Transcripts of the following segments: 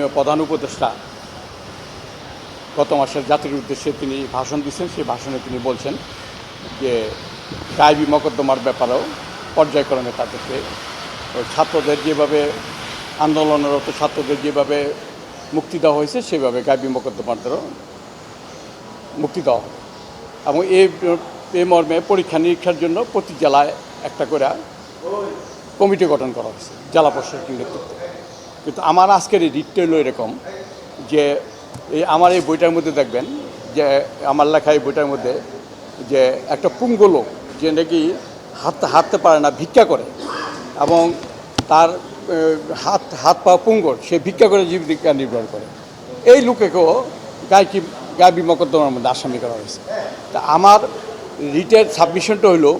মাননীয় প্রধান উপদেষ্টা গত মাসের জাতির উদ্দেশ্যে তিনি ভাষণ দিচ্ছেন। সেই ভাষণে তিনি বলছেন যে গায়েবী মকদ্দমার ব্যাপারেও পর্যায়ক্রমে তাদেরকে ছাত্রদের যেভাবে আন্দোলনরত ছাত্রদের যেভাবে মুক্তি দেওয়া হয়েছে সেভাবে গায়েবী মকদ্দমাদেরও মুক্তি দেওয়া হবে এবং এই মর্মে পরীক্ষা নিরীক্ষার জন্য প্রতি জেলায় একটা করে কমিটি গঠন করা হয়েছে জেলা প্রশাসকের নেতৃত্বে। কিন্তু আমার আজকের এই রিটটা হলো এরকম যে আমার এই বইটার মধ্যে দেখবেন যে আমার লেখা এই বইটার মধ্যে যে একটা পুঙ্গু লোক যে নাকি হাঁটতে পারে না, ভিক্ষা করে এবং তার হাত পা পুঙ্গর, সে ভিক্ষা করে জীবিকা নির্ভর করে, এই লোকেকেও গায়েবী মকদ্দমার মধ্যে আসামি করা হয়েছে। তা আমার রিটের সাবমিশনটা হলো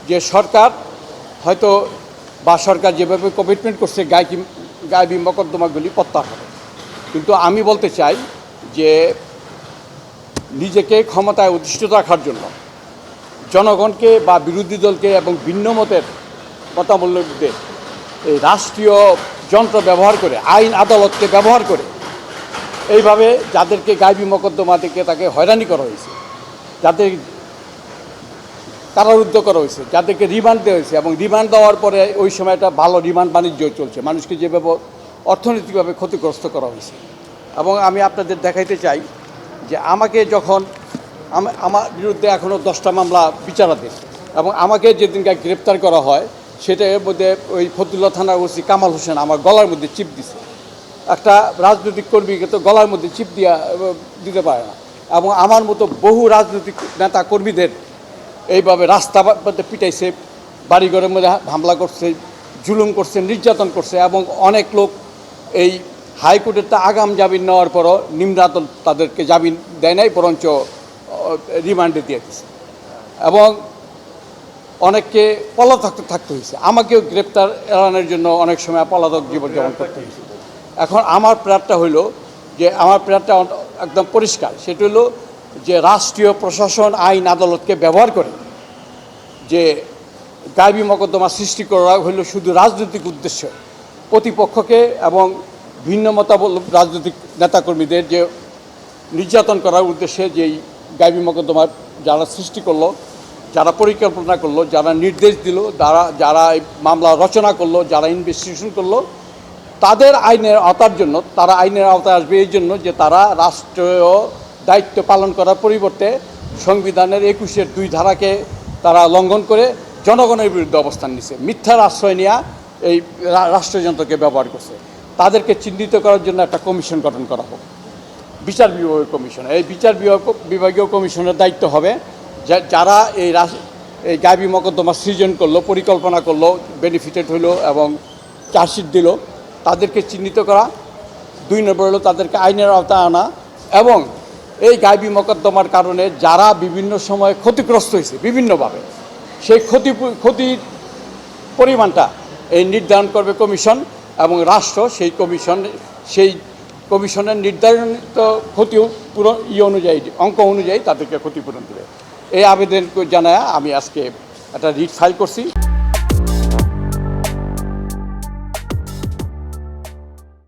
যে সরকার হয়তো বা সরকার যেভাবে কমিটমেন্ট করছে গায়েবী মকদ্দমাগুলি প্রত্যাহার হবে, কিন্তু আমি বলতে চাই যে নিজেকে ক্ষমতায় অধিষ্ঠিত রাখার জন্য জনগণকে বা বিরোধী দলকে এবং ভিন্ন মতের মতাবলম্বীদের এই রাষ্ট্রীয় যন্ত্র ব্যবহার করে, আইন আদালতকে ব্যবহার করে এইভাবে যাদেরকে গায়েবী মকদ্দমা থেকে তাকে হয়রানি করা হয়েছে, যাদের কারারুদ্ধ করা হয়েছে, যাদেরকে রিমান্ড দেওয়া হয়েছে এবং রিমান্ড দেওয়ার পরে ওই সময় একটা ভালো রিমান্ড বাণিজ্য চলছে, মানুষকে যেভাবে অর্থনৈতিকভাবে ক্ষতিগ্রস্ত করা হয়েছে। এবং আমি আপনাদের দেখাইতে চাই যে আমাকে যখন আমার বিরুদ্ধে এখনও 10টা মামলা বিচারাধীন এবং আমাকে যেদিনকে গ্রেপ্তার করা হয় সেটার মধ্যে ওই ফতুল্লা থানার ওসি কামাল হোসেন আমার গলার মধ্যে চিপ দিছে। একটা রাজনৈতিক কর্মীকে তো গলার মধ্যে চিপ দিতে পারে না, এবং আমার মতো বহু রাজনৈতিক নেতা কর্মীদের এইভাবে রাস্তা মধ্যে পিটাইছে, বাড়িঘরের মধ্যে হামলা করছে, জুলুম করছে, নির্যাতন করছে এবং অনেক লোক এই হাইকোর্টের তা আগাম জামিন নেওয়ার পরও নিম্ন আদালত তাদেরকে জামিন দেয় নাই, বরঞ্চ রিমান্ডে দিয়ে দিচ্ছে এবং অনেককে পলাতক থাকতে হয়েছে। আমাকেও গ্রেপ্তার এড়ানোর জন্য অনেক সময় পলাতক জীবনযাপন করতে হয়েছে। এখন আমার প্রাণটা হইল যে আমার প্রাণটা একদম পরিষ্কার, সেটা হলো যে রাষ্ট্রীয় প্রশাসন আইন আদালতকে ব্যবহার করে যে গায়েবী মকদ্দমা সৃষ্টি করা হইল শুধু রাজনৈতিক উদ্দেশ্যে, প্রতিপক্ষকে এবং ভিন্ন মতাবলম্বী রাজনৈতিক নেতাকর্মীদের যে নির্যাতন করার উদ্দেশ্যে যেই গায়েবী মকদ্দমার যারা সৃষ্টি করলো, যারা পরিকল্পনা করলো, যারা নির্দেশ দিল, যারা এই মামলা রচনা করলো, যারা ইনভেস্টিগেশন করলো, তাদের আইনের আওতার জন্য, তারা আইনের আওতায় আসবে এই জন্য যে তারা রাষ্ট্রীয় দায়িত্ব পালন করার পরিবর্তে সংবিধানের 21-এর 2 ধারাকে তারা লঙ্ঘন করে জনগণের বিরুদ্ধে অবস্থান নিছে, মিথ্যার আশ্রয় নেওয়া এই রাষ্ট্রযন্ত্রকে ব্যবহার করছে। তাদেরকে চিহ্নিত করার জন্য একটা কমিশন গঠন করা হোক, বিচার বিভাগীয় কমিশন। এই বিচার বিভাগীয় কমিশনের দায়িত্ব হবে যারা এই গায়েবী মকদ্দমা সৃজন করলো, পরিকল্পনা করলো, বেনিফিটেড হইল এবং চার্জশিট দিল, তাদেরকে চিহ্নিত করা। 2 নম্বর হলো তাদেরকে আইনের আওতায় আনা এবং এই গায়েবী মকদ্দমার কারণে যারা বিভিন্ন সময় ক্ষতিগ্রস্ত হয়েছে বিভিন্নভাবে, সেই ক্ষতির পরিমাণটা এই নির্ধারণ করবে কমিশন এবং রাষ্ট্র সেই কমিশনের নির্ধারিত ক্ষতিপূরণ অনুযায়ী, অঙ্ক অনুযায়ী তাদেরকে ক্ষতিপূরণ দেবে। এই আবেদন জানায় আমি আজকে একটা রিট ফাইল করছি।